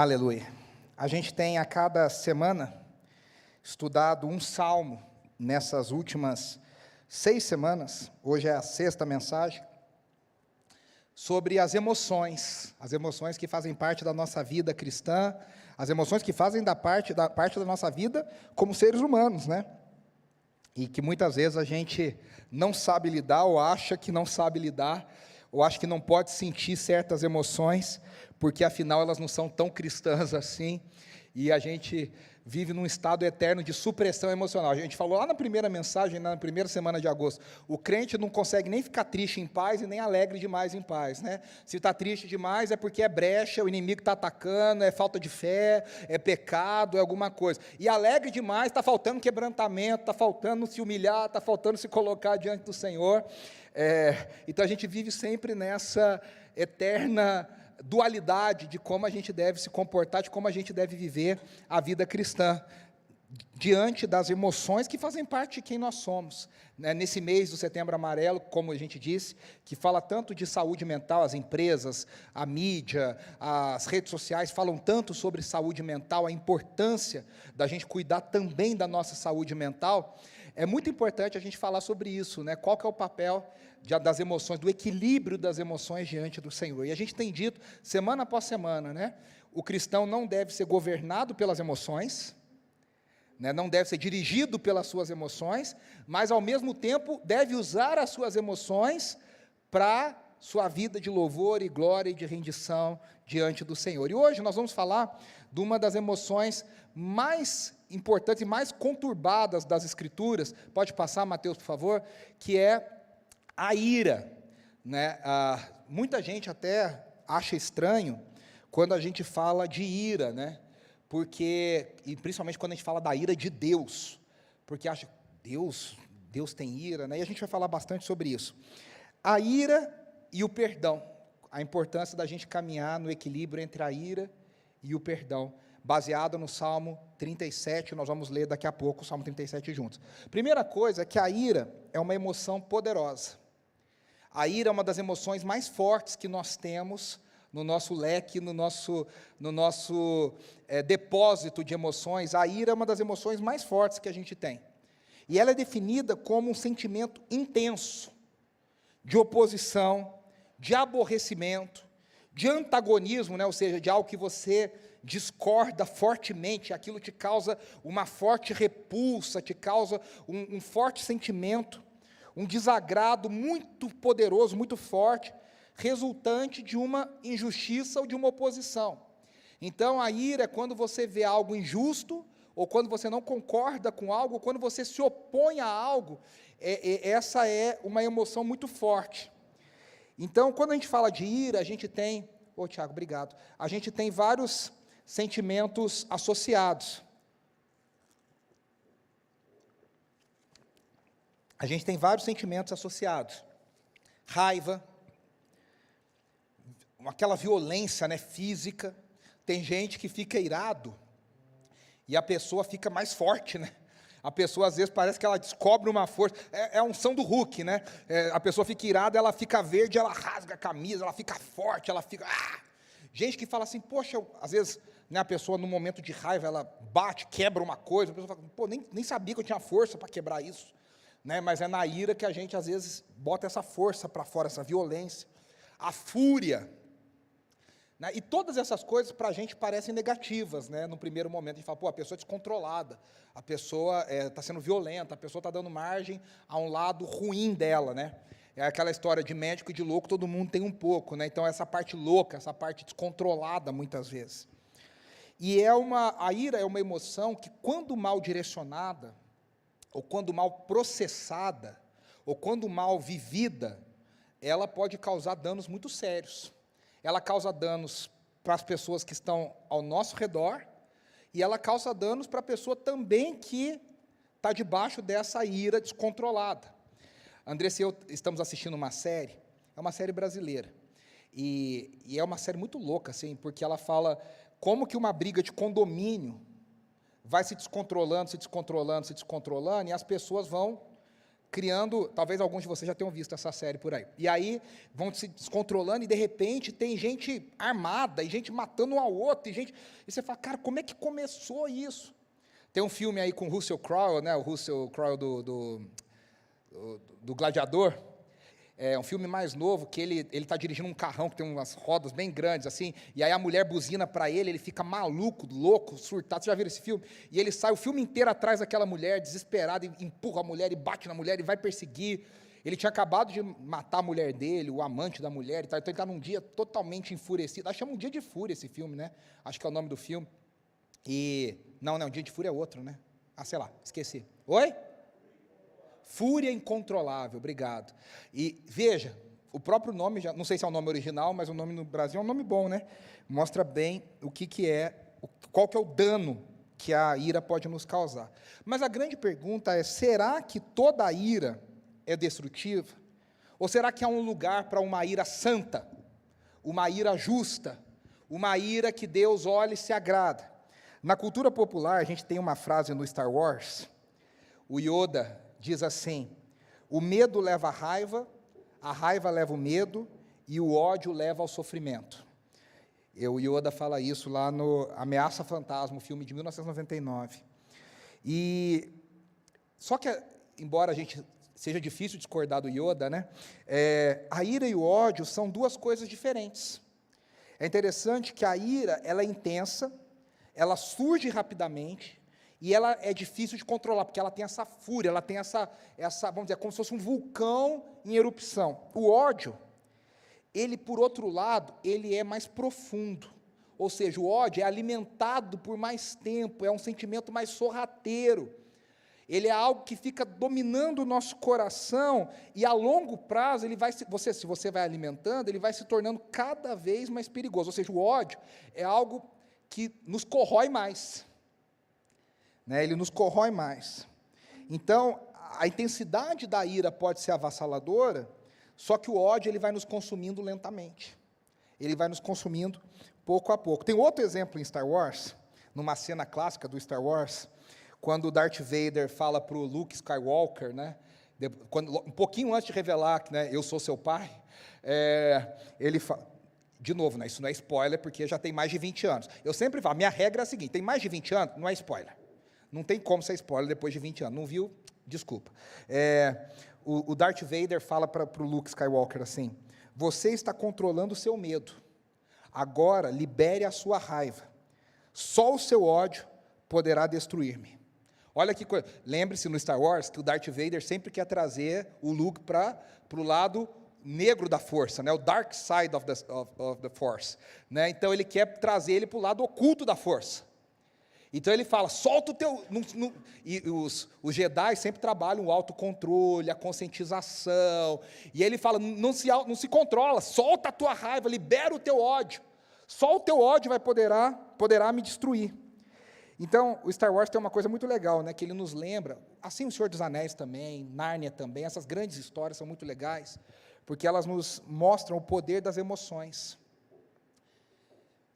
Aleluia. A gente tem a cada semana estudado um salmo nessas últimas 6 semanas, hoje é a 6ª mensagem, sobre as emoções que fazem parte da nossa vida cristã, as emoções que fazem parte da nossa vida como seres humanos, né? E que muitas vezes a gente não sabe lidar, ou acha que não sabe lidar, ou acha que não pode sentir certas emoções, porque afinal elas não são tão cristãs assim, e a gente vive num estado eterno de supressão emocional. A gente falou lá na primeira mensagem, na primeira semana de agosto, o crente não consegue nem ficar triste em paz e nem alegre demais em paz, né? Se está triste demais é porque é brecha, o inimigo está atacando, é falta de fé, é pecado, é alguma coisa. E alegre demais está faltando quebrantamento, está faltando se humilhar, está faltando se colocar diante do Senhor. Então a gente vive sempre nessa eterna dualidade de como a gente deve se comportar, de como a gente deve viver a vida cristã, diante das emoções que fazem parte de quem nós somos. Nesse mês do Setembro Amarelo, como a gente disse, que fala tanto de saúde mental, as empresas, a mídia, as redes sociais falam tanto sobre saúde mental, a importância da gente cuidar também da nossa saúde mental. É muito importante a gente falar sobre isso, né? Qual que é o papel das emoções, do equilíbrio das emoções diante do Senhor. E a gente tem dito, semana após semana, né? O cristão não deve ser governado pelas emoções, né? Não deve ser dirigido pelas suas emoções, mas, ao mesmo tempo, deve usar as suas emoções para sua vida de louvor e glória e de rendição diante do Senhor. E hoje nós vamos falar de uma das emoções mais importantes e mais conturbadas das Escrituras, pode passar, Mateus, por favor, que é a ira, né? Muita gente até acha estranho quando a gente fala de ira, né? Porque, e principalmente quando a gente fala da ira de Deus, porque acha, Deus tem ira, né? E a gente vai falar bastante sobre isso. A ira e o perdão, a importância da gente caminhar no equilíbrio entre a ira e o perdão, baseado no Salmo 37, nós vamos ler daqui a pouco o Salmo 37 juntos. Primeira coisa é que a ira é uma emoção poderosa. A ira é uma das emoções mais fortes que nós temos no nosso leque, no nosso depósito de emoções. A ira é uma das emoções mais fortes que a gente tem. E ela é definida como um sentimento intenso, de oposição, de aborrecimento, de antagonismo, né? Ou seja, de algo que você discorda fortemente, aquilo te causa uma forte repulsa, te causa um forte sentimento, um desagrado muito poderoso, muito forte, resultante de uma injustiça ou de uma oposição. Então, a ira é quando você vê algo injusto, ou quando você não concorda com algo, ou quando você se opõe a algo, essa é uma emoção muito forte. Então, quando a gente fala de ira, a gente tem... Tiago, obrigado. A gente tem vários sentimentos associados. A gente tem vários sentimentos associados. Raiva, aquela violência, né, física. Tem gente que fica irado e a pessoa fica mais forte, né? A pessoa, às vezes, parece que ela descobre uma força. É a unção do Hulk, né? A pessoa fica irada, ela fica verde, ela rasga a camisa, ela fica forte, ela fica... Gente que fala assim, poxa, às vezes, né, a pessoa, no momento de raiva, ela bate, quebra uma coisa, a pessoa fala, pô, nem sabia que eu tinha força para quebrar isso. Né, mas é na ira que a gente, às vezes, bota essa força para fora, essa violência, a fúria, né, e todas essas coisas para a gente parecem negativas, né, no primeiro momento. A gente fala, pô, a pessoa é descontrolada, a pessoa está sendo violenta, a pessoa está dando margem a um lado ruim dela, né? É aquela história de médico e de louco, todo mundo tem um pouco, né? Então, essa parte louca, essa parte descontrolada, muitas vezes. E a ira é uma emoção que, quando mal direcionada, ou quando mal processada, ou quando mal vivida, ela pode causar danos muito sérios. Ela causa danos para as pessoas que estão ao nosso redor, e ela causa danos para a pessoa também que está debaixo dessa ira descontrolada. Andressa e eu estamos assistindo uma série, é uma série brasileira, e é uma série muito louca, assim, porque ela fala como que uma briga de condomínio vai se descontrolando, e as pessoas vão criando, talvez alguns de vocês já tenham visto essa série por aí. E aí vão se descontrolando e de repente tem gente armada e gente matando um ao outro e você fala, cara, como é que começou isso? Tem um filme aí com o Russell Crowe, né? O Russell Crowe do Gladiador. É um filme mais novo, que ele está dirigindo um carrão que tem umas rodas bem grandes, assim, e aí a mulher buzina para ele fica maluco, louco, surtado. Você já viu esse filme? E ele sai o filme inteiro atrás daquela mulher, desesperado, e empurra a mulher, e bate na mulher, e vai perseguir. Ele tinha acabado de matar a mulher dele, o amante da mulher, e tal, então ele está num dia totalmente enfurecido. Acho que chama Um Dia de Fúria esse filme, né? Acho que é o nome do filme. Não, Um Dia de Fúria é outro, né? Sei lá, esqueci. Oi? Fúria Incontrolável, obrigado. E veja, o próprio nome, não sei se é o nome original, mas o nome no Brasil é um nome bom, né? Mostra bem qual que é o dano que a ira pode nos causar. Mas a grande pergunta é, será que toda a ira é destrutiva? Ou será que há um lugar para uma ira santa, uma ira justa, uma ira que Deus olha e se agrada? Na cultura popular, a gente tem uma frase no Star Wars, o Yoda diz assim, o medo leva à raiva, a raiva leva o medo, e o ódio leva ao sofrimento. O Yoda fala isso lá no Ameaça Fantasma, um filme de 1999. Só que, embora a gente seja difícil discordar do Yoda, né, a ira e o ódio são duas coisas diferentes. É interessante que a ira, ela é intensa, ela surge rapidamente, e ela é difícil de controlar, porque ela tem essa fúria, ela tem essa, vamos dizer, como se fosse um vulcão em erupção. O ódio, ele, por outro lado, ele é mais profundo, ou seja, o ódio é alimentado por mais tempo, é um sentimento mais sorrateiro, ele é algo que fica dominando o nosso coração, e a longo prazo, se você vai alimentando, ele vai se tornando cada vez mais perigoso, ou seja, o ódio é algo que nos corrói mais, ele nos corrói mais. Então, a intensidade da ira pode ser avassaladora, só que o ódio ele vai nos consumindo lentamente. Ele vai nos consumindo pouco a pouco. Tem outro exemplo em Star Wars, numa cena clássica do Star Wars, quando o Darth Vader fala para o Luke Skywalker, um pouquinho antes de revelar que eu sou seu pai, ele fala... De novo, isso não é spoiler, porque já tem mais de 20 anos. Eu sempre falo, minha regra é a seguinte, tem mais de 20 anos, não é spoiler. Não tem como ser spoiler depois de 20 anos. Não viu? Desculpa. O Darth Vader fala para o Luke Skywalker assim, você está controlando o seu medo. Agora, libere a sua raiva. Só o seu ódio poderá destruir-me. Olha que coisa. Lembre-se no Star Wars que o Darth Vader sempre quer trazer o Luke para o lado negro da força, o dark side of the force. Então, ele quer trazer ele para o lado oculto da força. Então ele fala, solta o teu... E os Jedi sempre trabalham o autocontrole, a conscientização, e ele fala, não se controla, solta a tua raiva, libera o teu ódio, só o teu ódio poderá me destruir. Então, o Star Wars tem uma coisa muito legal, que ele nos lembra, assim o Senhor dos Anéis também, Nárnia também, essas grandes histórias são muito legais, porque elas nos mostram o poder das emoções.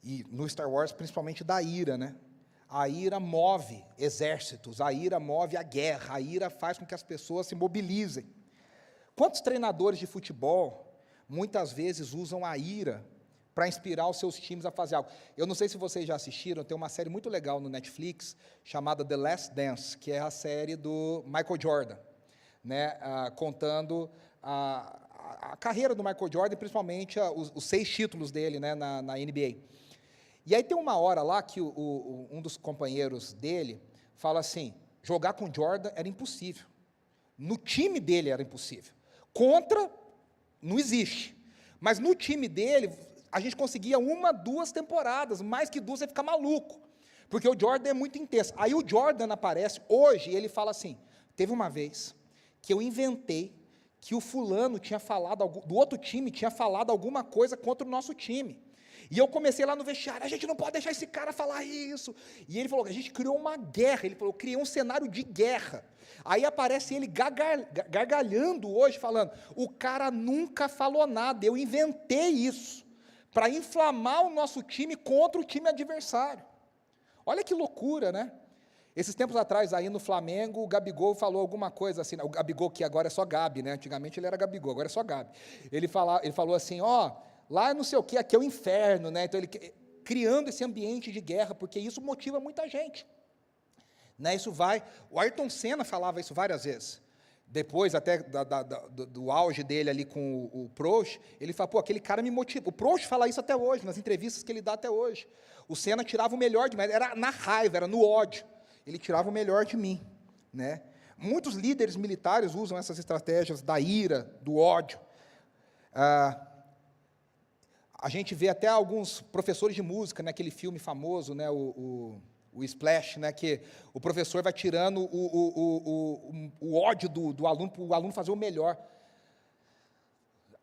E no Star Wars, principalmente da ira, A ira move exércitos, a ira move a guerra, a ira faz com que as pessoas se mobilizem. Quantos treinadores de futebol, muitas vezes, usam a ira para inspirar os seus times a fazer algo? Eu não sei se vocês já assistiram, tem uma série muito legal no Netflix, chamada The Last Dance, que é a série do Michael Jordan, contando a carreira do Michael Jordan, principalmente os 6 títulos dele na NBA. E aí tem uma hora lá que um dos companheiros dele fala assim, jogar com Jordan era impossível. No time dele era impossível. Contra, não existe. Mas no time dele, a gente conseguia 1, 2 temporadas, mais que 2 você fica maluco. Porque o Jordan é muito intenso. Aí o Jordan aparece hoje e ele fala assim, teve uma vez que eu inventei que o fulano tinha falado, do outro time tinha falado alguma coisa contra o nosso time. E eu comecei lá no vestiário, a gente não pode deixar esse cara falar isso. E ele falou, a gente criou uma guerra, ele falou, eu criei um cenário de guerra. Aí aparece ele gargalhando hoje, falando, o cara nunca falou nada, eu inventei isso, para inflamar o nosso time contra o time adversário. Olha que loucura, Esses tempos atrás, aí no Flamengo, o Gabigol falou alguma coisa assim, o Gabigol que agora é só Gabi, né? Antigamente ele era Gabigol, agora é só Gabi. Ele falou assim, lá não sei o que, aqui é o inferno, né? Então ele criando esse ambiente de guerra, porque isso motiva muita gente. Né? O Ayrton Senna falava isso várias vezes. Depois, até do auge dele ali com o Prost, ele fala, aquele cara me motiva. O Prost fala isso até hoje, nas entrevistas que ele dá até hoje. O Senna tirava o melhor de mim, era na raiva, era no ódio. Ele tirava o melhor de mim. Né? Muitos líderes militares usam essas estratégias da ira, do ódio. A gente vê até alguns professores de música, né, aquele filme famoso, né, o Splash, né, que o professor vai tirando o ódio do aluno para o aluno fazer o melhor.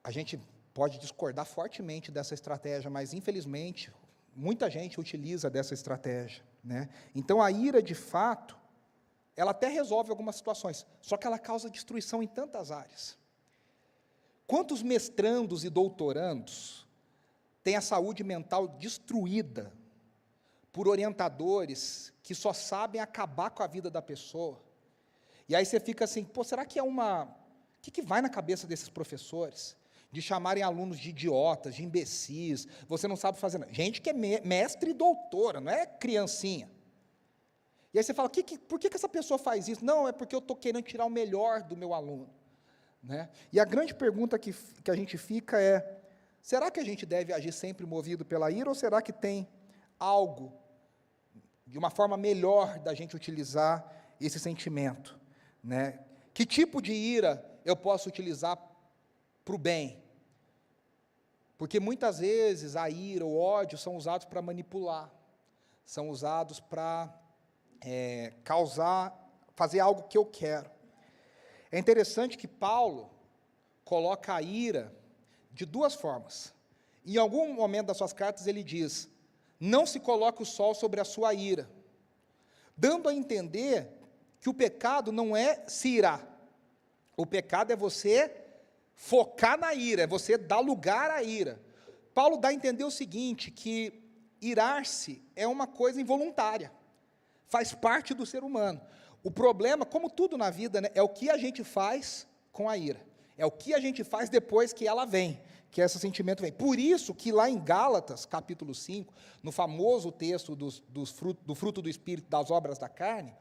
A gente pode discordar fortemente dessa estratégia, mas, infelizmente, muita gente utiliza dessa estratégia. Né? Então, a ira, de fato, ela até resolve algumas situações, só que ela causa destruição em tantas áreas. Quantos mestrandos e doutorandos têm a saúde mental destruída por orientadores que só sabem acabar com a vida da pessoa? E aí você fica assim, será que o que vai na cabeça desses professores? De chamarem alunos de idiotas, de imbecis, você não sabe fazer nada. Gente que é mestre e doutora, não é criancinha. E aí você fala, por que essa pessoa faz isso? Não, é porque eu estou querendo tirar o melhor do meu aluno. Né? E a grande pergunta que a gente fica é, será que a gente deve agir sempre movido pela ira, ou será que tem algo, de uma forma melhor da gente utilizar esse sentimento? Né? Que tipo de ira eu posso utilizar para o bem? Porque muitas vezes a ira, o ódio são usados para manipular, são usados para fazer algo que eu quero. É interessante que Paulo coloca a ira de duas formas. Em algum momento das suas cartas ele diz, não se coloque o sol sobre a sua ira, dando a entender que o pecado não é se irar. O pecado é você focar na ira, é você dar lugar à ira. Paulo dá a entender o seguinte, que irar-se é uma coisa involuntária, faz parte do ser humano. O problema, como tudo na vida, né, é o que a gente faz com a ira, é o que a gente faz depois que ela vem, que esse sentimento vem. Por isso que lá em Gálatas, capítulo 5, no famoso texto do fruto do Espírito, das obras da carne,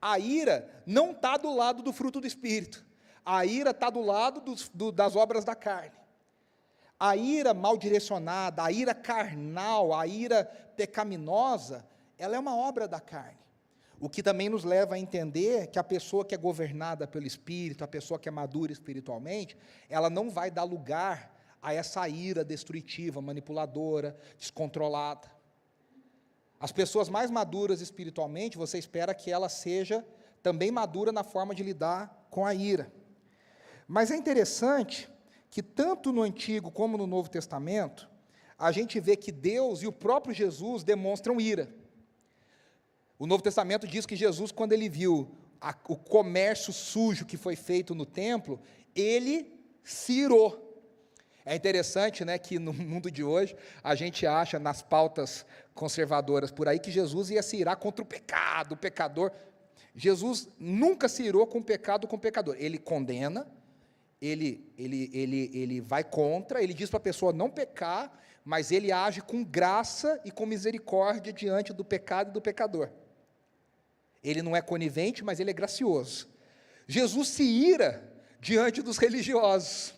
a ira não está do lado do fruto do Espírito, a ira está do lado das obras da carne. A ira mal direcionada, a ira carnal, a ira pecaminosa, ela é uma obra da carne. O que também nos leva a entender que a pessoa que é governada pelo Espírito, a pessoa que é madura espiritualmente, ela não vai dar lugar a essa ira destrutiva, manipuladora, descontrolada. As pessoas mais maduras espiritualmente, você espera que ela seja também madura na forma de lidar com a ira. Mas é interessante que tanto no Antigo como no Novo Testamento, a gente vê que Deus e o próprio Jesus demonstram ira. O Novo Testamento diz que Jesus, quando ele viu o comércio sujo que foi feito no templo, ele se irou. É interessante, né, que no mundo de hoje, a gente acha nas pautas conservadoras por aí que Jesus ia se irar contra o pecado, o pecador. Jesus nunca se irou com o pecado, com o pecador. Ele condena, ele vai contra, ele diz para a pessoa não pecar, mas ele age com graça e com misericórdia diante do pecado e do pecador. Ele não é conivente, mas ele é gracioso. Jesus se ira diante dos religiosos.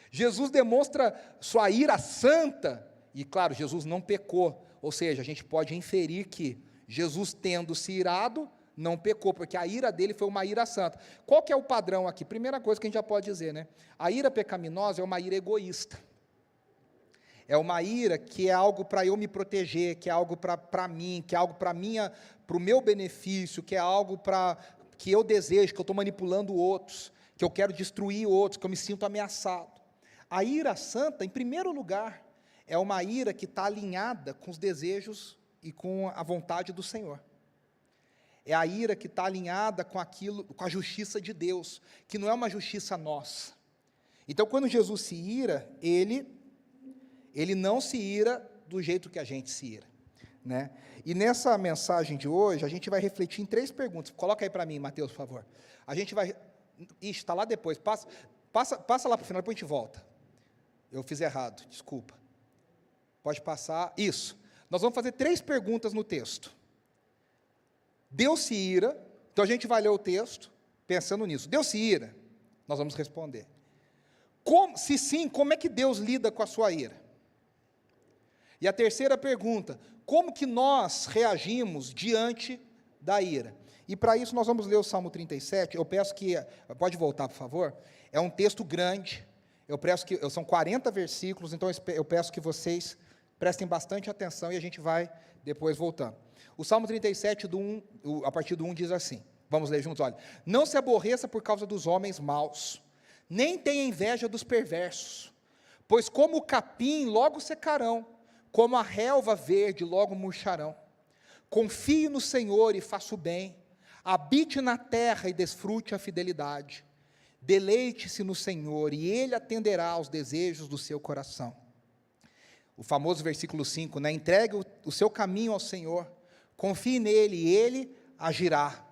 Jesus demonstra sua ira santa, e claro, Jesus não pecou, ou seja, a gente pode inferir que Jesus, tendo se irado, não pecou, porque a ira dele foi uma ira santa. Qual que é o padrão aqui? Primeira coisa que a gente já pode dizer, né? A ira pecaminosa é uma ira egoísta. É uma ira que é algo para eu me proteger, que é algo para mim, que é algo para o meu benefício, que é algo que eu desejo, que eu estou manipulando outros, que eu quero destruir outros, que eu me sinto ameaçado. A ira santa, em primeiro lugar, é uma ira que está alinhada com os desejos e com a vontade do Senhor. É a ira que está alinhada com a justiça de Deus, que não é uma justiça nossa. Então, quando Jesus se ira, ele não se ira do jeito que a gente se ira. né? E nessa mensagem de hoje, a gente vai refletir em 3 perguntas. Coloca aí para mim, Mateus, por favor. A gente vai... Ixi, está lá depois. Passa lá para o final, depois a gente volta. Eu fiz errado, desculpa. Pode passar. Isso. Nós vamos fazer 3 perguntas no texto. Deus se ira, então a gente vai ler o texto pensando nisso. Deus se ira? Nós vamos responder. Se sim, como é que Deus lida com a sua ira? E a terceira pergunta, como que nós reagimos diante da ira? E para isso nós vamos ler o Salmo 37, eu peço que, pode voltar por favor, é um texto grande, são 40 versículos, então eu peço que vocês prestem bastante atenção e a gente vai depois voltando. O Salmo 37, a partir do 1 diz assim, vamos ler juntos, olha, não se aborreça por causa dos homens maus, nem tenha inveja dos perversos, pois como o capim logo secarão, como a relva verde logo murcharão. Confie no Senhor e faça o bem, habite na terra e desfrute a fidelidade. Deleite-se no Senhor e Ele atenderá aos desejos do seu coração. O famoso versículo 5, né? Entregue o seu caminho ao Senhor, confie nele e Ele agirá.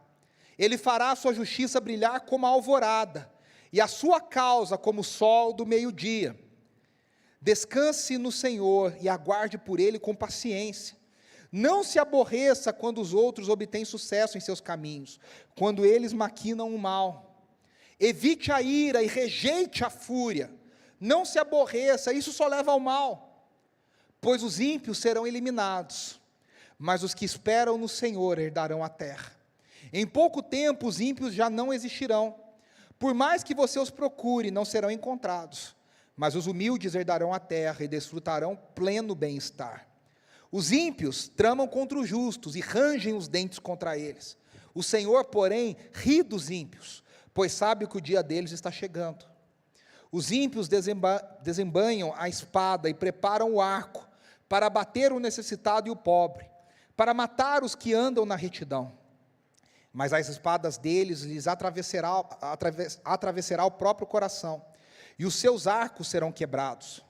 Ele fará a sua justiça brilhar como a alvorada, e a sua causa como o sol do meio-dia. Descanse no Senhor e aguarde por Ele com paciência. Não se aborreça quando os outros obtêm sucesso em seus caminhos, quando eles maquinam o mal. Evite a ira e rejeite a fúria. Não se aborreça, isso só leva ao mal. Pois os ímpios serão eliminados, mas os que esperam no Senhor herdarão a terra. Em pouco tempo os ímpios já não existirão. Por mais que você os procure, não serão encontrados. Mas os humildes herdarão a terra e desfrutarão pleno bem-estar. Os ímpios tramam contra os justos e rangem os dentes contra eles. O Senhor, porém, ri dos ímpios, pois sabe que o dia deles está chegando. Os ímpios desembanham a espada e preparam o arco para abater o necessitado e o pobre, para matar os que andam na retidão. Mas as espadas deles lhes atravessará o próprio coração, e os seus arcos serão quebrados.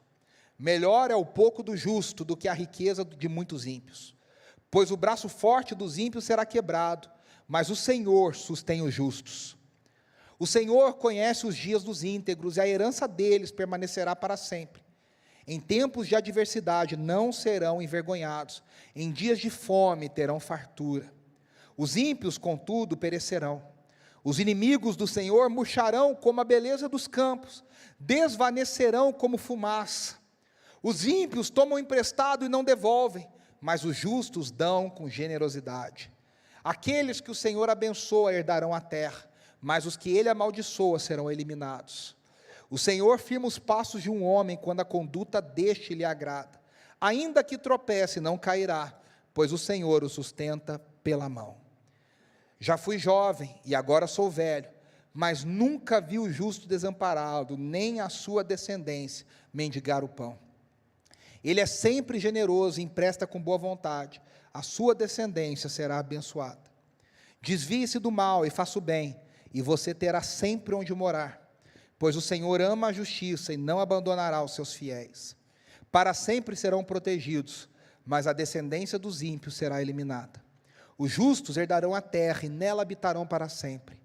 Melhor é o pouco do justo do que a riqueza de muitos ímpios, pois o braço forte dos ímpios será quebrado, mas o Senhor sustém os justos. O Senhor conhece os dias dos íntegros, e a herança deles permanecerá para sempre. Em tempos de adversidade não serão envergonhados, em dias de fome terão fartura. Os ímpios, contudo, perecerão. Os inimigos do Senhor murcharão como a beleza dos campos, desvanecerão como fumaça. Os ímpios tomam emprestado e não devolvem, mas os justos dão com generosidade. Aqueles que o Senhor abençoa herdarão a terra, mas os que Ele amaldiçoa serão eliminados. O Senhor firma os passos de um homem quando a conduta deste lhe agrada. Ainda que tropece, não cairá, pois o Senhor o sustenta pela mão. Já fui jovem e agora sou velho, mas nunca vi o justo desamparado, nem a sua descendência mendigar o pão. Ele é sempre generoso e empresta com boa vontade, a sua descendência será abençoada. Desvie-se do mal e faça o bem, e você terá sempre onde morar, pois o Senhor ama a justiça e não abandonará os seus fiéis. Para sempre serão protegidos, mas a descendência dos ímpios será eliminada. Os justos herdarão a terra e nela habitarão para sempre.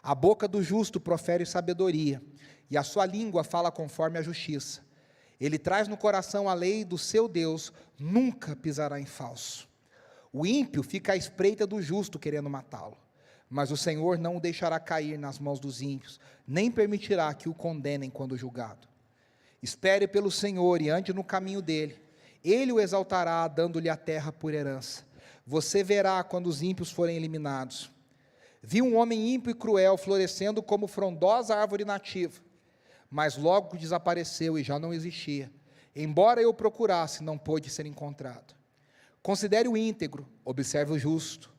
A boca do justo profere sabedoria, e a sua língua fala conforme a justiça. Ele traz no coração a lei do seu Deus, nunca pisará em falso. O ímpio fica à espreita do justo, querendo matá-lo, mas o Senhor não o deixará cair nas mãos dos ímpios, nem permitirá que o condenem quando julgado. Espere pelo Senhor e ande no caminho dele. Ele o exaltará, dando-lhe a terra por herança. Você verá quando os ímpios forem eliminados. Vi um homem ímpio e cruel florescendo como frondosa árvore nativa, mas logo desapareceu e já não existia. Embora eu procurasse, não pôde ser encontrado. Considere o íntegro, observe o justo.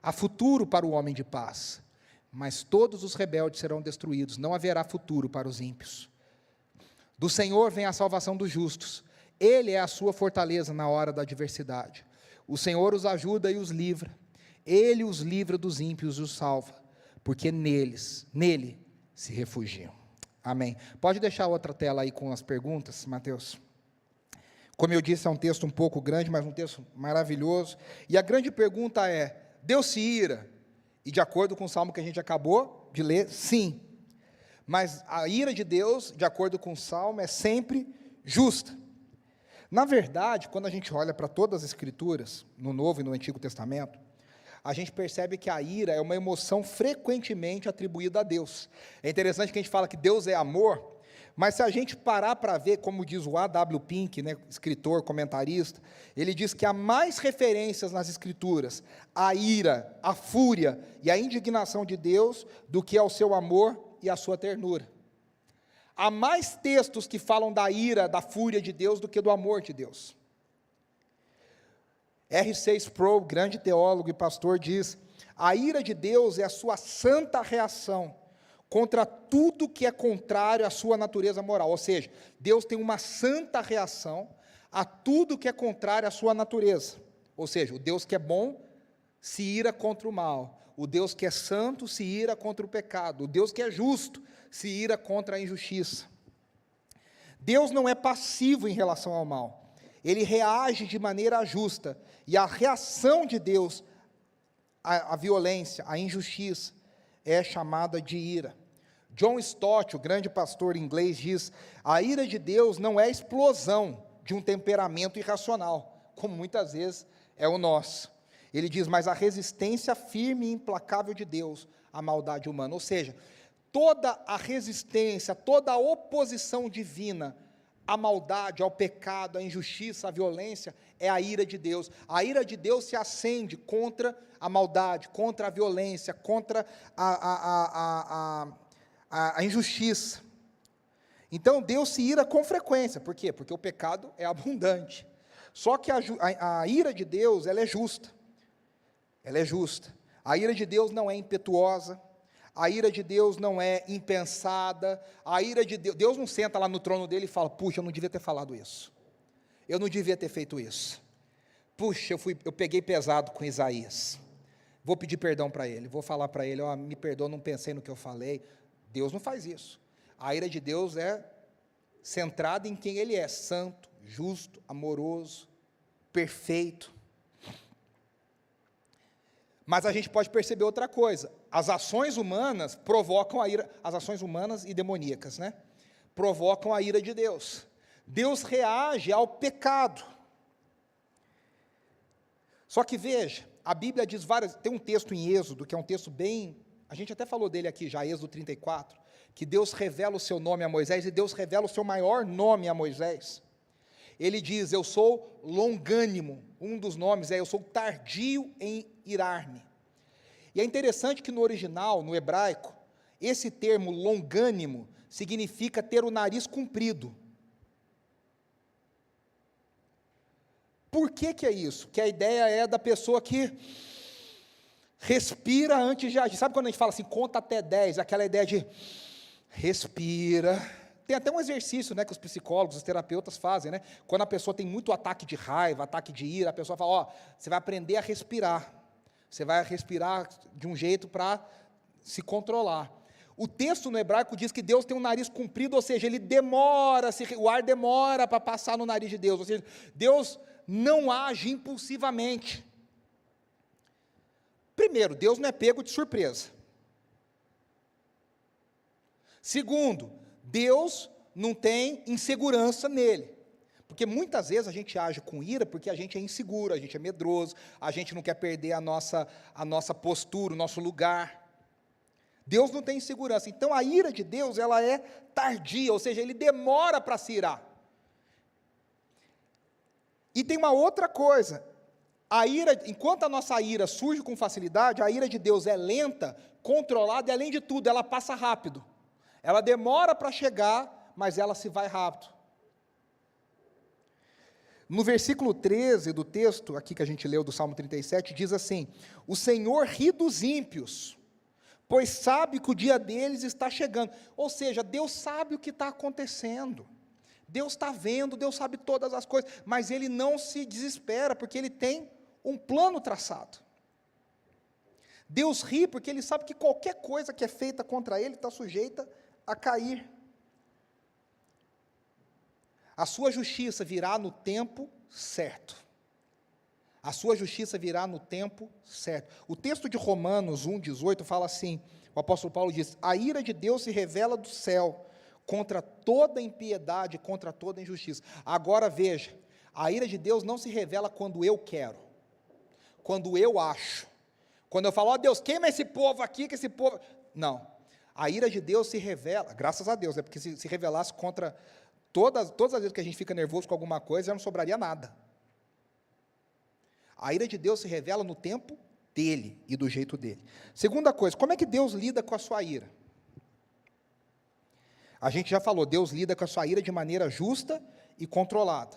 Há futuro para o homem de paz, mas todos os rebeldes serão destruídos, não haverá futuro para os ímpios. Do Senhor vem a salvação dos justos, Ele é a sua fortaleza na hora da adversidade. O Senhor os ajuda e os livra, Ele os livra dos ímpios e os salva, porque nele se refugiam. Amém. Pode deixar outra tela aí com as perguntas, Mateus? Como eu disse, é um texto um pouco grande, mas um texto maravilhoso. E a grande pergunta é: Deus se ira? E de acordo com o salmo que a gente acabou de ler, sim. Mas a ira de Deus, de acordo com o salmo, é sempre justa. Na verdade, quando a gente olha para todas as escrituras, no Novo e no Antigo Testamento, a gente percebe que a ira é uma emoção frequentemente atribuída a Deus. É interessante que a gente fala que Deus é amor, mas se a gente parar para ver, como diz o A.W. Pink, né, escritor, comentarista, ele diz que há mais referências nas escrituras à ira, à fúria e à indignação de Deus do que ao seu amor e à sua ternura. Há mais textos que falam da ira, da fúria de Deus do que do amor de Deus. R.C. Sproul, grande teólogo e pastor, diz: a ira de Deus é a sua santa reação contra tudo que é contrário à sua natureza moral. Ou seja, Deus tem uma santa reação a tudo que é contrário à sua natureza. Ou seja, o Deus que é bom se ira contra o mal. O Deus que é santo se ira contra o pecado. O Deus que é justo se ira contra a injustiça. Deus não é passivo em relação ao mal. Ele reage de maneira justa. E a reação de Deus à violência, à injustiça, é chamada de ira. John Stott, o grande pastor inglês, diz: a ira de Deus não é a explosão de um temperamento irracional, como muitas vezes é o nosso. Ele diz: mas a resistência firme e implacável de Deus à maldade humana. Ou seja, toda a resistência, toda a oposição divina à maldade, ao pecado, à injustiça, à violência, é a ira de Deus. A ira de Deus se acende contra a maldade, contra a violência, contra a injustiça. Então, Deus se ira com frequência. Por quê? Porque o pecado é abundante. Só que a ira de Deus, ela é justa. Ela é justa. A ira de Deus não é impetuosa. A ira de Deus não é impensada. A ira de Deus, Deus não senta lá no trono dele e fala: puxa, eu não devia ter falado isso. Eu não devia ter feito isso. Puxa, eu peguei pesado com Isaías. Vou pedir perdão para ele. Vou falar para ele: ó, me perdoa, não pensei no que eu falei. Deus não faz isso. A ira de Deus é centrada em quem ele é: santo, justo, amoroso, perfeito. Mas a gente pode perceber outra coisa: as ações humanas provocam a ira, as ações humanas e demoníacas, né? Provocam a ira de Deus. Deus reage ao pecado. Só que veja, a Bíblia diz tem um texto em Êxodo, que é um texto bem, a gente até falou dele aqui já, Êxodo 34, que Deus revela o seu nome a Moisés, e Deus revela o seu maior nome a Moisés. Ele diz: eu sou longânimo, um dos nomes é: eu sou tardio em irar-me. E é interessante que no original, no hebraico, esse termo longânimo significa ter o nariz comprido. Por que é isso? Que a ideia é da pessoa que respira antes de agir. Sabe quando a gente fala assim, conta até 10, aquela ideia de respira. Tem até um exercício, né, que os psicólogos, os terapeutas fazem, né? Quando a pessoa tem muito ataque de raiva, ataque de ira, a pessoa fala: ó, você vai aprender a respirar. Você vai respirar de um jeito para se controlar. O texto no hebraico diz que Deus tem um nariz comprido, ou seja, ele demora, o ar demora para passar no nariz de Deus. Ou seja, Deus não age impulsivamente. Primeiro, Deus não é pego de surpresa. Segundo, Deus não tem insegurança nele. Porque muitas vezes a gente age com ira porque a gente é inseguro, a gente é medroso, a gente não quer perder a nossa postura, o nosso lugar. Deus não tem insegurança. Então a ira de Deus, ela é tardia, ou seja, ele demora para se irar. E tem uma outra coisa: a ira, enquanto a nossa ira surge com facilidade, a ira de Deus é lenta, controlada e, além de tudo, ela passa rápido. Ela demora para chegar, mas ela se vai rápido. No versículo 13 do texto, aqui que a gente leu do Salmo 37, diz assim: o Senhor ri dos ímpios, pois sabe que o dia deles está chegando. Ou seja, Deus sabe o que está acontecendo. Deus está vendo, Deus sabe todas as coisas, mas Ele não se desespera, porque Ele tem um plano traçado. Deus ri porque Ele sabe que qualquer coisa que é feita contra Ele está sujeita a cair. A sua justiça virá no tempo certo. A sua justiça virá no tempo certo. O texto de Romanos 1,18 fala assim, o apóstolo Paulo diz, a ira de Deus se revela do céu, contra toda impiedade, contra toda injustiça. Agora veja, a ira de Deus não se revela quando eu quero, quando eu acho, quando eu falo, ó Deus, queima esse povo aqui, que esse povo... Não, a ira de Deus se revela, graças a Deus, porque se revelasse contra todas as vezes que a gente fica nervoso com alguma coisa, já não sobraria nada. A ira de Deus se revela no tempo dele e do jeito dele. Segunda coisa, como é que Deus lida com a sua ira? A gente já falou, Deus lida com a sua ira de maneira justa e controlada.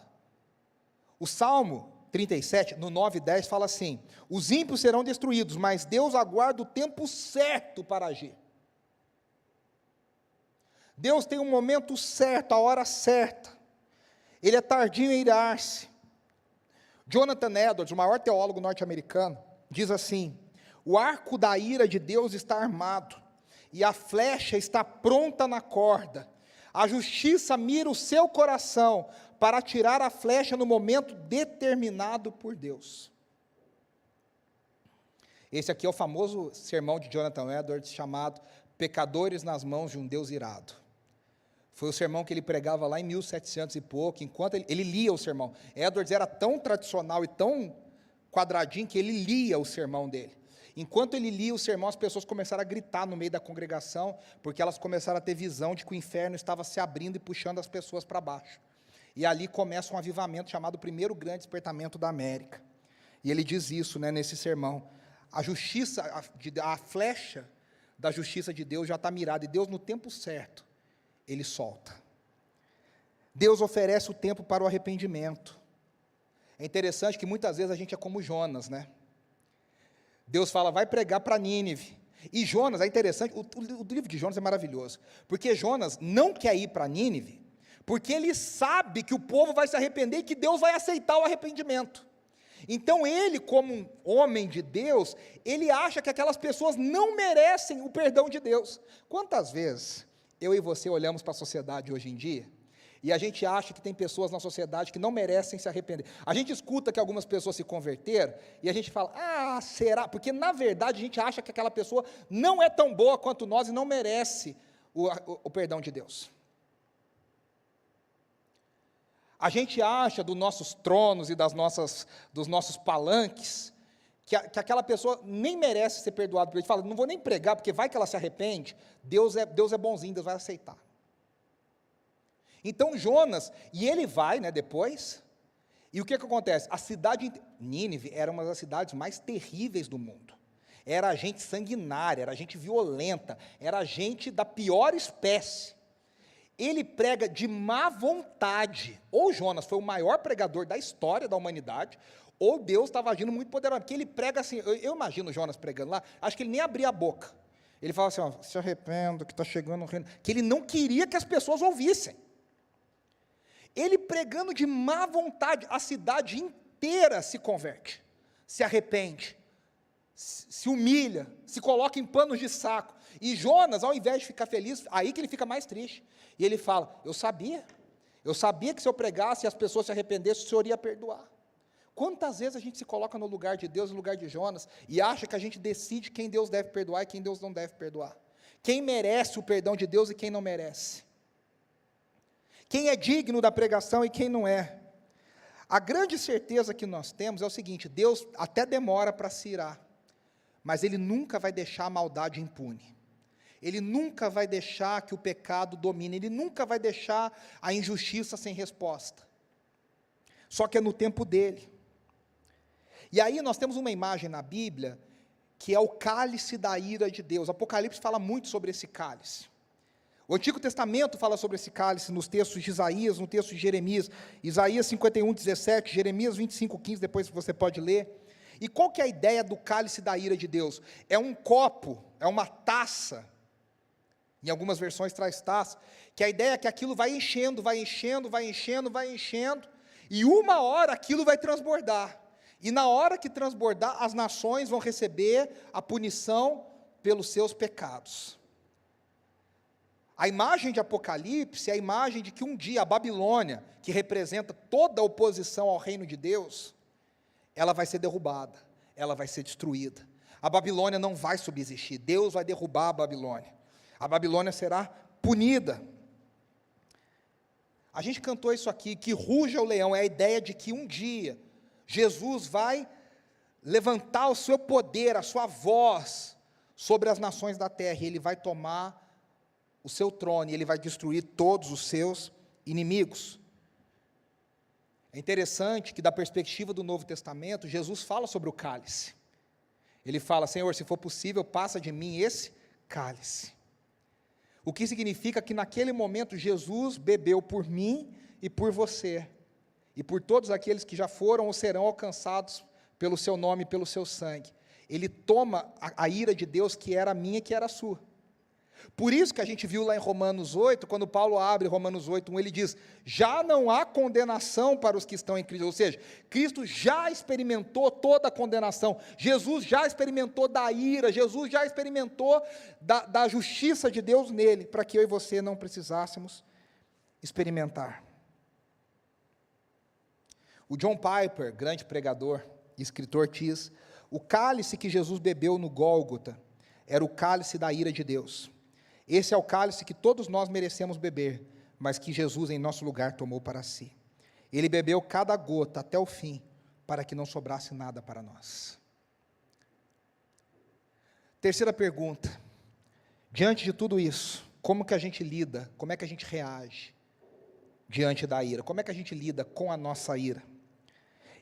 O Salmo 37, no 9 e 10, fala assim, os ímpios serão destruídos, mas Deus aguarda o tempo certo para agir. Deus tem um momento certo, a hora certa. Ele é tardio em irar-se. Jonathan Edwards, o maior teólogo norte-americano, diz assim, o arco da ira de Deus está armado, e a flecha está pronta na corda. A justiça mira o seu coração para atirar a flecha no momento determinado por Deus. Esse aqui é o famoso sermão de Jonathan Edwards, chamado Pecadores nas mãos de um Deus irado. Foi o sermão que ele pregava lá em 1700 e pouco, enquanto ele lia o sermão. Edwards era tão tradicional e tão quadradinho que ele lia o sermão dele. Enquanto ele lia o sermão, as pessoas começaram a gritar no meio da congregação, porque elas começaram a ter visão de que o inferno estava se abrindo e puxando as pessoas para baixo. E ali começa um avivamento chamado Primeiro Grande Despertamento da América. E ele diz isso, né, nesse sermão. A justiça, a flecha da justiça de Deus já está mirada, e Deus, no tempo certo, Ele solta. Deus oferece o tempo para o arrependimento. É interessante que muitas vezes a gente é como Jonas, né? Deus fala, vai pregar para Nínive. E Jonas, é interessante, o livro de Jonas é maravilhoso, porque Jonas não quer ir para Nínive, porque ele sabe que o povo vai se arrepender e que Deus vai aceitar o arrependimento. Então ele, como um homem de Deus, ele acha que aquelas pessoas não merecem o perdão de Deus. Quantas vezes eu e você olhamos para a sociedade hoje em dia, e a gente acha que tem pessoas na sociedade que não merecem se arrepender. A gente escuta que algumas pessoas se converteram, e a gente fala, será? Porque na verdade a gente acha que aquela pessoa não é tão boa quanto nós e não merece o perdão de Deus. A gente acha dos nossos tronos e dos nossos palanques, que aquela pessoa nem merece ser perdoada. A gente fala, não vou nem pregar, porque vai que ela se arrepende, Deus é bonzinho, Deus vai aceitar. Então Jonas, e ele vai, né, depois, e o que acontece? A cidade, Nínive, era uma das cidades mais terríveis do mundo. Era gente sanguinária, era gente violenta, era gente da pior espécie. Ele prega de má vontade. Ou Jonas foi o maior pregador da história da humanidade, ou Deus estava agindo muito poderoso, porque ele prega assim, eu imagino Jonas pregando lá, acho que ele nem abria a boca. Ele fala assim, se arrependa que está chegando o reino, que ele não queria que as pessoas ouvissem. Ele pregando de má vontade, a cidade inteira se converte, se arrepende, se humilha, se coloca em panos de saco. E Jonas, ao invés de ficar feliz, aí que ele fica mais triste. E ele fala, eu sabia que se eu pregasse e as pessoas se arrependessem, o Senhor ia perdoar. Quantas vezes a gente se coloca no lugar de Deus, no lugar de Jonas, e acha que a gente decide quem Deus deve perdoar e quem Deus não deve perdoar. Quem merece o perdão de Deus e quem não merece. Quem é digno da pregação e quem não é. A grande certeza que nós temos é o seguinte, Deus até demora para se irar, mas Ele nunca vai deixar a maldade impune. Ele nunca vai deixar que o pecado domine, Ele nunca vai deixar a injustiça sem resposta. Só que é no tempo dEle. E aí nós temos uma imagem na Bíblia, que é o cálice da ira de Deus. Apocalipse fala muito sobre esse cálice. O Antigo Testamento fala sobre esse cálice nos textos de Isaías, no texto de Jeremias. Isaías 51, 17, Jeremias 25, 15, depois você pode ler. E qual que é a ideia do cálice da ira de Deus? É um copo, é uma taça, em algumas versões traz taça, que a ideia é que aquilo vai enchendo, vai enchendo, vai enchendo, vai enchendo, e uma hora aquilo vai transbordar. E na hora que transbordar, as nações vão receber a punição pelos seus pecados. A imagem de Apocalipse é a imagem de que um dia a Babilônia, que representa toda a oposição ao reino de Deus, ela vai ser derrubada, ela vai ser destruída. A Babilônia não vai subsistir, Deus vai derrubar a Babilônia. A Babilônia será punida. A gente cantou isso aqui, que ruja o leão, é a ideia de que um dia Jesus vai levantar o seu poder, a sua voz sobre as nações da terra, e ele vai tomar o seu trono, e ele vai destruir todos os seus inimigos. É interessante que, da perspectiva do Novo Testamento, Jesus fala sobre o cálice. Ele fala: Senhor, se for possível, passa de mim esse cálice. O que significa que naquele momento Jesus bebeu por mim e por você, e por todos aqueles que já foram ou serão alcançados pelo seu nome e pelo seu sangue. Ele toma a ira de Deus, que era minha e que era sua. Por isso que a gente viu lá em Romanos 8, quando Paulo abre Romanos 8, 1, ele diz: já não há condenação para os que estão em Cristo, ou seja, Cristo já experimentou toda a condenação, Jesus já experimentou da ira, Jesus já experimentou da justiça de Deus nele, para que eu e você não precisássemos experimentar. O John Piper, grande pregador e escritor, diz: o cálice que Jesus bebeu no Gólgota era o cálice da ira de Deus. Esse é o cálice que todos nós merecemos beber, mas que Jesus em nosso lugar tomou para si. Ele bebeu cada gota até o fim, para que não sobrasse nada para nós. Terceira pergunta: diante de tudo isso, como que a gente lida, como é que a gente reage diante da ira? Como é que a gente lida com a nossa ira?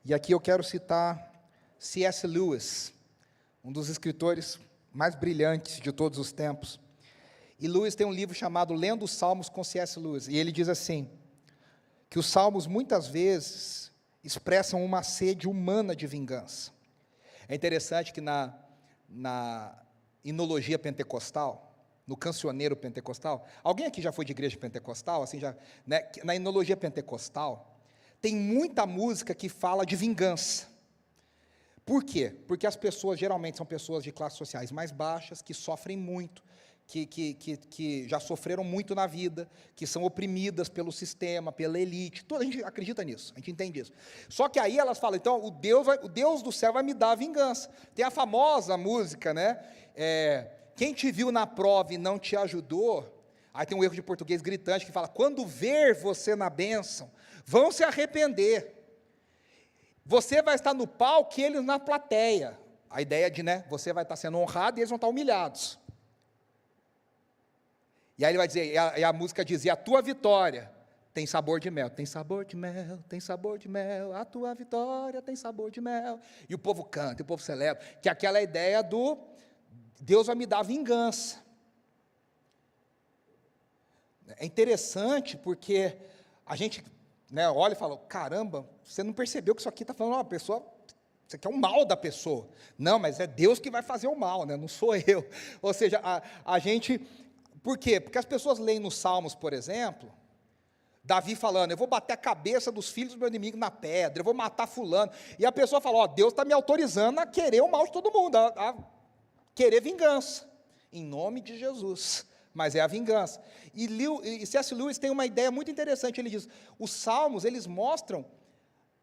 E aqui eu quero citar C.S. Lewis, um dos escritores mais brilhantes de todos os tempos. E Lewis tem um livro chamado Lendo os Salmos com C.S. Lewis, e ele diz assim, que os salmos muitas vezes expressam uma sede humana de vingança. É interessante que na hinologia pentecostal, no cancioneiro pentecostal, alguém aqui já foi de igreja pentecostal? Assim, já, né, na hinologia pentecostal, tem muita música que fala de vingança. Por quê? Porque as pessoas geralmente são pessoas de classes sociais mais baixas, que sofrem muito, que já sofreram muito na vida, que são oprimidas pelo sistema, pela elite. Toda a gente acredita nisso, a gente entende isso. Só que aí elas falam: então o Deus do céu vai me dar a vingança. Tem a famosa música, né? Quem te viu na prova e não te ajudou. Aí tem um erro de português gritante que fala: quando ver você na bênção, vão se arrepender. Você vai estar no palco e eles na plateia. A ideia de, né, você vai estar sendo honrado e eles vão estar humilhados. E aí ele vai dizer, e a música diz: e a tua vitória tem sabor de mel. Tem sabor de mel, tem sabor de mel, a tua vitória tem sabor de mel. E o povo canta, e o povo celebra, que é aquela ideia do Deus vai me dar vingança. É interessante porque a gente, né, olha e fala: caramba, você não percebeu que isso aqui está falando uma pessoa, isso aqui é o mal da pessoa. Não, mas é Deus que vai fazer o mal, né, não sou eu. Ou seja, a gente, por quê? Porque as pessoas leem nos Salmos, por exemplo, Davi falando: eu vou bater a cabeça dos filhos do meu inimigo na pedra, eu vou matar fulano, e a pessoa fala: ó, Deus está me autorizando a querer o mal de todo mundo, a querer vingança, em nome de Jesus. Mas é a vingança. E C.S. Lewis tem uma ideia muito interessante. Ele diz: os salmos, eles mostram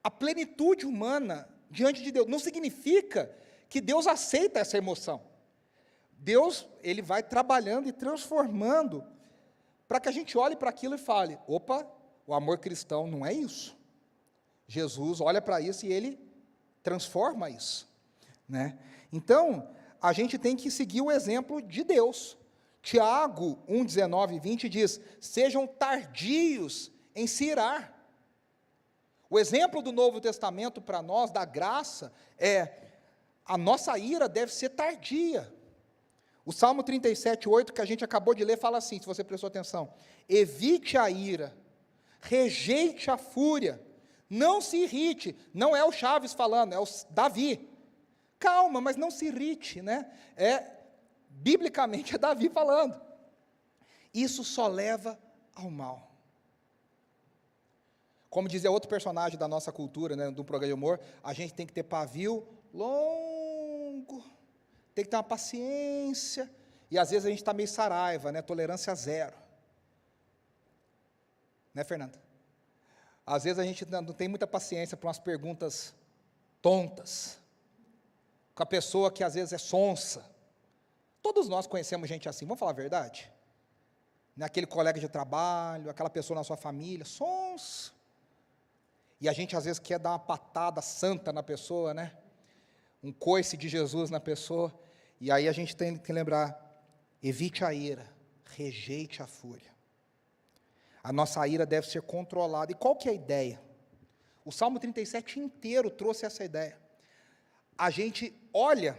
a plenitude humana diante de Deus. Não significa que Deus aceita essa emoção. Deus, ele vai trabalhando e transformando, para que a gente olhe para aquilo e fale: opa, o amor cristão não é isso. Jesus olha para isso e ele transforma isso, né? Então, a gente tem que seguir o exemplo de Deus. Tiago 1, 19 e 20 diz: sejam tardios em se irar. O exemplo do Novo Testamento para nós, da graça, a nossa ira deve ser tardia. O Salmo 37, 8, que a gente acabou de ler, fala assim, se você prestou atenção: evite a ira, rejeite a fúria, não se irrite. Não é o Chaves falando, é o Davi. Calma, mas não se irrite, né? Biblicamente é Davi falando. Isso só leva ao mal. Como dizia outro personagem da nossa cultura, né, do programa de humor, a gente tem que ter pavio longo, tem que ter uma paciência, e às vezes a gente está meio saraiva, né, tolerância zero. Né, Fernanda? Às vezes a gente não tem muita paciência para umas perguntas tontas, com a pessoa que às vezes é sonsa. Todos nós conhecemos gente assim, vamos falar a verdade? Aquele colega de trabalho, aquela pessoa na sua família, sonsa. E a gente às vezes quer dar uma patada santa na pessoa, né? Um coice de Jesus na pessoa. E aí a gente tem que lembrar, evite a ira, rejeite a fúria. A nossa ira deve ser controlada. E qual que é a ideia? O Salmo 37 inteiro trouxe essa ideia. A gente olha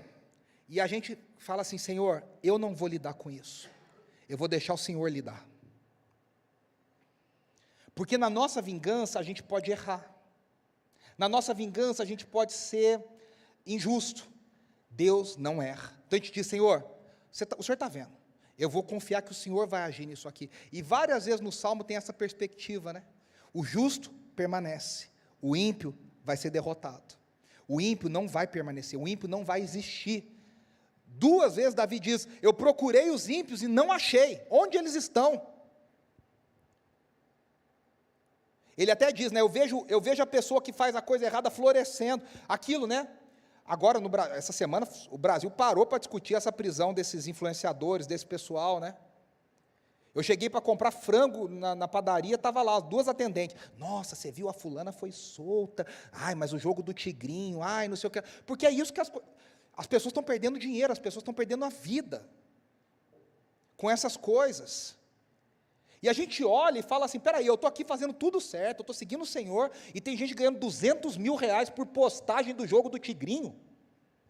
e a gente fala assim, Senhor, eu não vou lidar com isso. Eu vou deixar o Senhor lidar. Porque na nossa vingança a gente pode errar. Na nossa vingança a gente pode ser injusto. Deus não erra. Então a gente diz, Senhor, o Senhor está vendo. Eu vou confiar que o Senhor vai agir nisso aqui. E várias vezes no Salmo tem essa perspectiva, né? O justo permanece. O ímpio vai ser derrotado. O ímpio não vai permanecer. O ímpio não vai existir. 2 vezes Davi diz, eu procurei os ímpios e não achei. Onde eles estão? Ele até diz, né, eu vejo a pessoa que faz a coisa errada florescendo. Aquilo, né? Agora, essa semana, o Brasil parou para discutir essa prisão desses influenciadores, desse pessoal, né? Eu cheguei para comprar frango na padaria, estava lá, 2 atendentes. Nossa, você viu, a fulana foi solta. Ai, mas o jogo do tigrinho, ai, não sei o que. Porque é isso que as pessoas estão perdendo dinheiro, as pessoas estão perdendo a vida com essas coisas. E a gente olha e fala assim, peraí, eu estou aqui fazendo tudo certo, eu estou seguindo o Senhor, e tem gente ganhando 200 mil reais por postagem do jogo do tigrinho.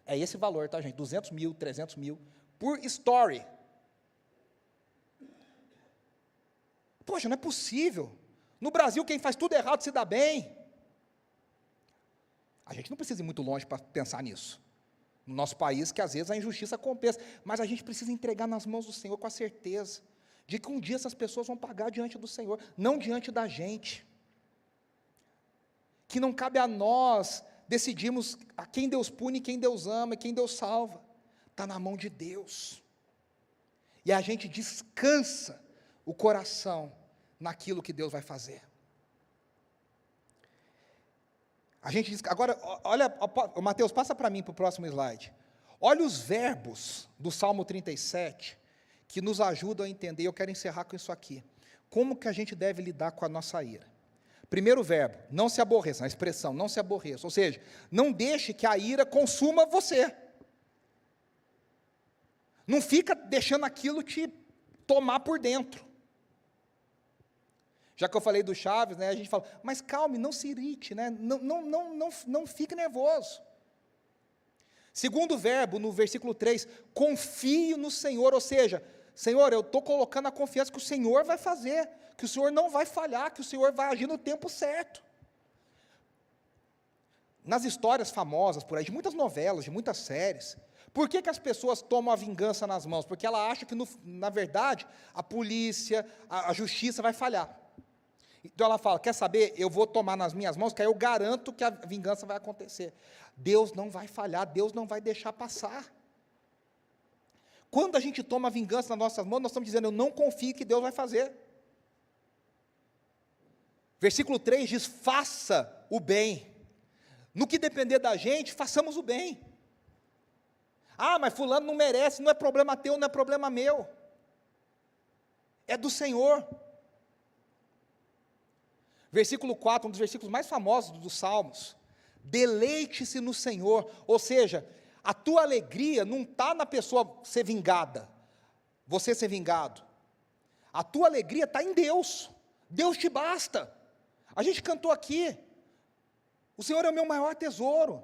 É esse valor, tá, gente? 200 mil, 300 mil, por story. Poxa, não é possível. No Brasil, quem faz tudo errado se dá bem. A gente não precisa ir muito longe para pensar nisso. No nosso país, que às vezes a injustiça compensa, mas a gente precisa entregar nas mãos do Senhor com a certeza de que um dia essas pessoas vão pagar diante do Senhor, não diante da gente. Que não cabe a nós decidirmos a quem Deus pune, quem Deus ama e quem Deus salva. Está na mão de Deus. E a gente descansa o coração naquilo que Deus vai fazer. A gente diz, agora, olha, Mateus, passa para mim, para o próximo slide. Olha os verbos do Salmo 37, que nos ajudam a entender, eu quero encerrar com isso aqui. Como que a gente deve lidar com a nossa ira? Primeiro verbo, não se aborreça, a expressão, não se aborreça, ou seja, não deixe que a ira consuma você. Não fica deixando aquilo te tomar por dentro. Já que eu falei do Chaves, né, a gente fala, mas calme, não se irrite, né, não fique nervoso. Segundo verbo, no versículo 3, confie no Senhor, ou seja, Senhor, eu estou colocando a confiança que o Senhor vai fazer, que o Senhor não vai falhar, que o Senhor vai agir no tempo certo. Nas histórias famosas por aí, de muitas novelas, de muitas séries, por que as pessoas tomam a vingança nas mãos? Porque ela acha que, na verdade, a polícia, a justiça vai falhar. Então ela fala, quer saber, eu vou tomar nas minhas mãos, que aí eu garanto que a vingança vai acontecer. Deus não vai falhar, Deus não vai deixar passar. Quando a gente toma a vingança nas nossas mãos, nós estamos dizendo, eu não confio que Deus vai fazer. Versículo 3 diz, faça o bem. No que depender da gente, façamos o bem. Ah, mas fulano não merece, não é problema teu, não é problema meu. É do Senhor. Versículo 4, um dos versículos mais famosos dos Salmos. Deleite-se no Senhor, ou seja, a tua alegria não está na pessoa ser vingada, você ser vingado. A tua alegria está em Deus. Deus te basta. A gente cantou aqui, o Senhor é o meu maior tesouro,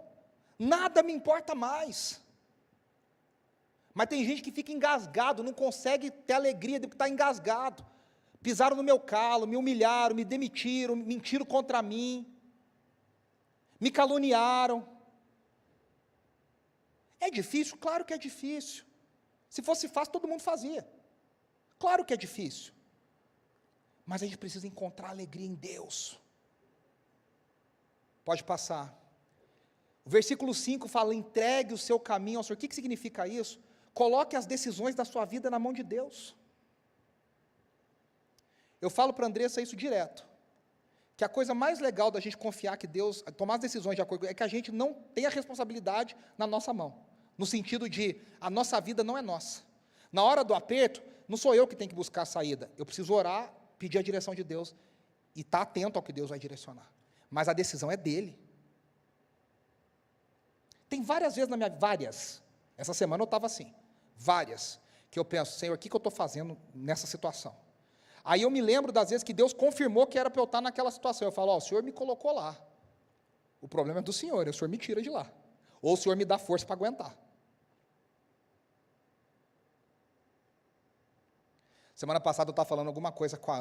nada me importa mais. Mas tem gente que fica engasgado, não consegue ter alegria porque está engasgado. Pisaram no meu calo, me humilharam, me demitiram, mentiram contra mim, me caluniaram. É difícil? Claro que é difícil. Se fosse fácil, todo mundo fazia. Claro que é difícil. Mas a gente precisa encontrar alegria em Deus. Pode passar. O versículo 5 fala, entregue o seu caminho ao Senhor. O que significa isso? Coloque as decisões da sua vida na mão de Deus. Eu falo para a Andressa isso direto. que a coisa mais legal da gente confiar que Deus, tomar as decisões de acordo, é que a gente não tem a responsabilidade na nossa mão, no sentido de, a nossa vida não é nossa. Na hora do aperto, não sou eu que tenho que buscar a saída, eu preciso orar, pedir a direção de Deus, e estar atento ao que Deus vai direcionar, mas a decisão é dele. Tem várias vezes essa semana eu estava assim, várias, que eu penso, Senhor, o que eu estou fazendo nessa situação? Aí eu me lembro das vezes que Deus confirmou que era para eu estar naquela situação, eu falo, o Senhor me colocou lá, o problema é do Senhor, o Senhor me tira de lá, ou o Senhor me dá força para aguentar. Semana passada eu estava falando alguma coisa com a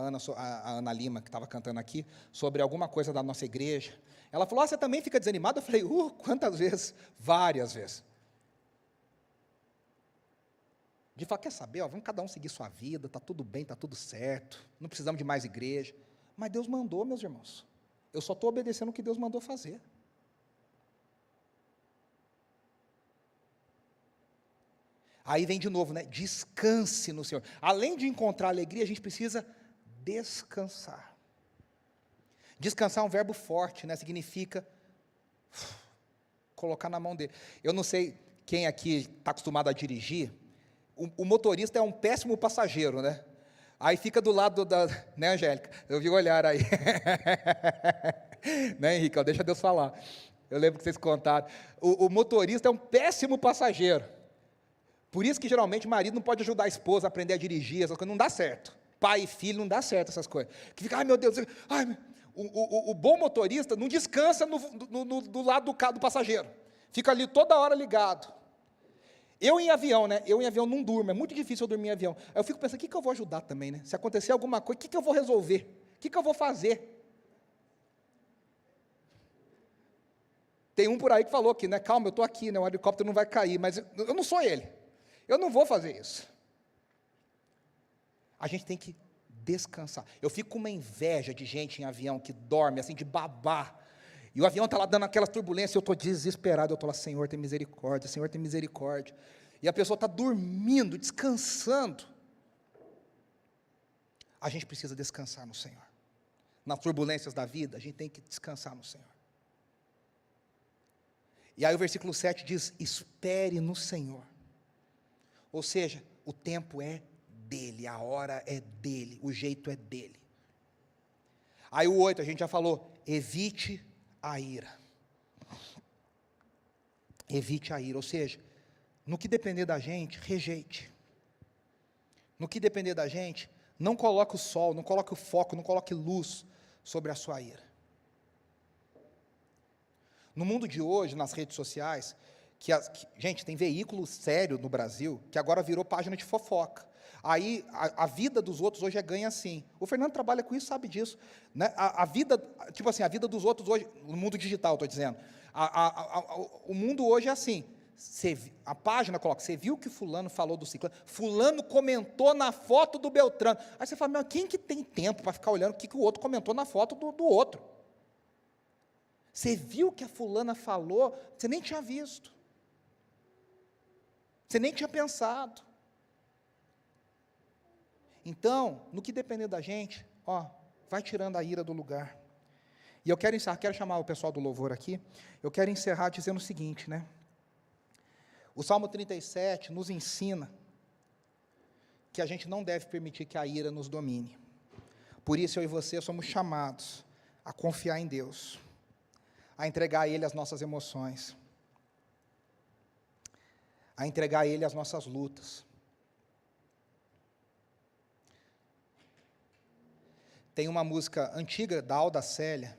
Ana Lima, que estava cantando aqui, sobre alguma coisa da nossa igreja. Ela falou, você também fica desanimado? Eu falei, quantas vezes? Várias vezes. De falar, quer saber, vamos cada um seguir sua vida, está tudo bem, está tudo certo, não precisamos de mais igreja. Mas Deus mandou, meus irmãos. Eu só estou obedecendo o que Deus mandou fazer. Aí vem de novo, descanse no Senhor. Além de encontrar alegria, a gente precisa descansar. Descansar é um verbo forte, significa colocar na mão dele. Eu não sei quem aqui está acostumado a dirigir, o motorista é um péssimo passageiro, Aí fica do lado Angélica? Eu vi o olhar aí. Henrique? Deixa Deus falar. Eu lembro que vocês contaram. O motorista é um péssimo passageiro. Por isso que, geralmente, o marido não pode ajudar a esposa a aprender a dirigir, essas coisas, não dá certo. Pai e filho, não dá certo essas coisas. Que fica, meu Deus, o bom motorista não descansa do lado do passageiro. Fica ali toda hora ligado. Eu em avião não durmo, é muito difícil eu dormir em avião. Aí eu fico pensando, o que eu vou ajudar também, Se acontecer alguma coisa, o que eu vou resolver? O que eu vou fazer? Tem um por aí que falou que, calma, eu estou aqui, o helicóptero não vai cair, mas eu não sou ele. Eu não vou fazer isso. A gente tem que descansar. Eu fico com uma inveja de gente em avião que dorme, assim, de babar. E o avião está lá dando aquelas turbulências, eu estou desesperado, eu estou lá, Senhor, tem misericórdia, Senhor, tem misericórdia. E a pessoa está dormindo, descansando. A gente precisa descansar no Senhor. Nas turbulências da vida, a gente tem que descansar no Senhor. E aí o versículo 7 diz, espere no Senhor. Ou seja, o tempo é dele, a hora é dele, o jeito é dele. Aí o 8, a gente já falou, evite a ira. Evite a ira, ou seja, no que depender da gente, rejeite. No que depender da gente, não coloque o sol, não coloque o foco, não coloque luz sobre a sua ira. No mundo de hoje, nas redes sociais, gente, tem veículo sério no Brasil, que agora virou página de fofoca. Aí, a vida dos outros hoje é ganha assim. O Fernando trabalha com isso, sabe disso. A vida, tipo assim, a vida dos outros hoje, no mundo digital, estou dizendo. O mundo hoje é assim. A página coloca, você viu que fulano falou do ciclano? Fulano comentou na foto do Beltrano. Aí você fala, quem que tem tempo para ficar olhando o que o outro comentou na foto do outro? Você viu que a fulana falou, você nem tinha visto. Você nem tinha pensado. Então, no que depender da gente, vai tirando a ira do lugar. E eu quero encerrar, quero chamar o pessoal do louvor aqui, eu quero encerrar dizendo o seguinte, O Salmo 37 nos ensina que a gente não deve permitir que a ira nos domine. Por isso, eu e você somos chamados a confiar em Deus, a entregar a Ele as nossas emoções, a entregar a Ele as nossas lutas. Tem uma música antiga da Alda Célia,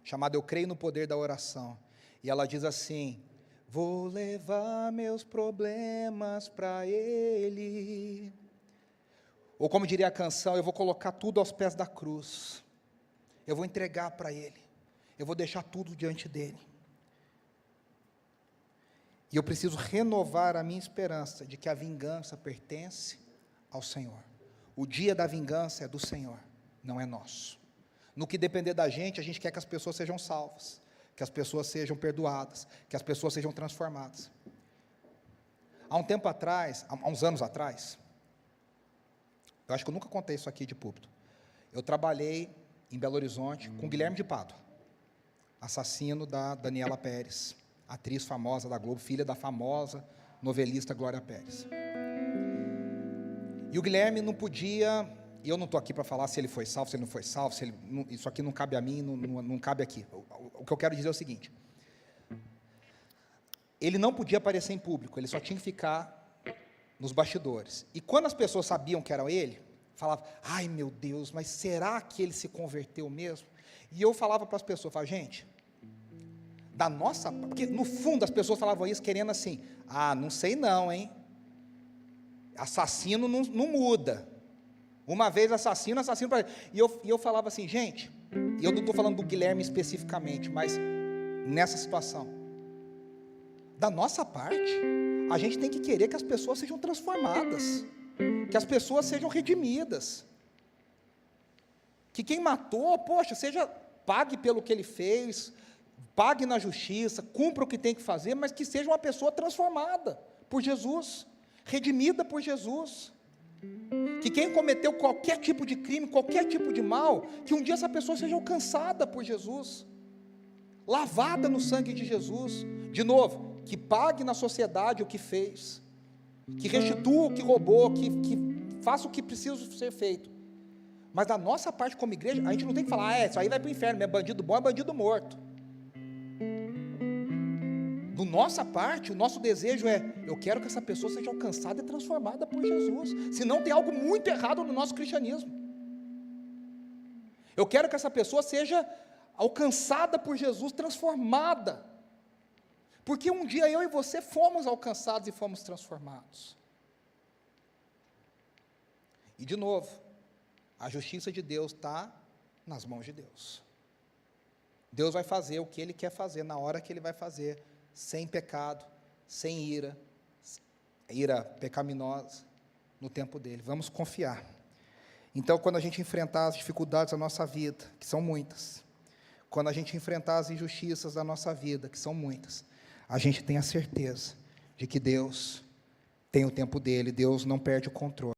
chamada Eu Creio no Poder da Oração, e ela diz assim, vou levar meus problemas para Ele, ou como diria a canção, eu vou colocar tudo aos pés da cruz, eu vou entregar para Ele, eu vou deixar tudo diante dEle, e eu preciso renovar a minha esperança de que a vingança pertence ao Senhor. O dia da vingança é do Senhor, não é nosso. No que depender da gente, a gente quer que as pessoas sejam salvas, que as pessoas sejam perdoadas, que as pessoas sejam transformadas. Há uns anos atrás, eu acho que eu nunca contei isso aqui de púlpito, eu trabalhei em Belo Horizonte, com Guilherme de Pádua, assassino da Daniela Pérez, atriz famosa da Globo, filha da famosa novelista Glória Pérez. E o Guilherme não podia, e eu não estou aqui para falar se ele foi salvo, se ele não foi salvo, isso aqui não cabe a mim, não cabe aqui. O que eu quero dizer é o seguinte: ele não podia aparecer em público, ele só tinha que ficar nos bastidores. E quando as pessoas sabiam que era ele, falavam: ai meu Deus, mas será que ele se converteu mesmo? E eu falava para as pessoas, falava, gente, da nossa, porque no fundo as pessoas falavam isso querendo assim, não sei não, hein, assassino não muda, uma vez assassino, e eu falava assim, gente, e eu não estou falando do Guilherme especificamente, mas nessa situação, da nossa parte, a gente tem que querer que as pessoas sejam transformadas, que as pessoas sejam redimidas, que quem matou, poxa, pague pelo que ele fez, pague na justiça, cumpra o que tem que fazer, mas que seja uma pessoa transformada por Jesus, redimida por Jesus, que quem cometeu qualquer tipo de crime, qualquer tipo de mal, que um dia essa pessoa seja alcançada por Jesus, lavada no sangue de Jesus, de novo, que pague na sociedade o que fez, que restitua o que roubou, que faça o que precisa ser feito, mas da nossa parte como igreja, a gente não tem que falar, isso aí vai para o inferno, é bandido bom, é bandido morto. Da nossa parte, o nosso desejo é, eu quero que essa pessoa seja alcançada e transformada por Jesus, senão tem algo muito errado no nosso cristianismo. Eu quero que essa pessoa seja alcançada por Jesus, transformada, porque um dia eu e você fomos alcançados e fomos transformados. E de novo, a justiça de Deus está nas mãos de Deus. Deus vai fazer o que Ele quer fazer, na hora que Ele vai fazer, sem pecado, sem ira pecaminosa, no tempo dEle. Vamos confiar. Então, quando a gente enfrentar as dificuldades da nossa vida, que são muitas, quando a gente enfrentar as injustiças da nossa vida, que são muitas, a gente tem a certeza de que Deus tem o tempo dEle, Deus não perde o controle.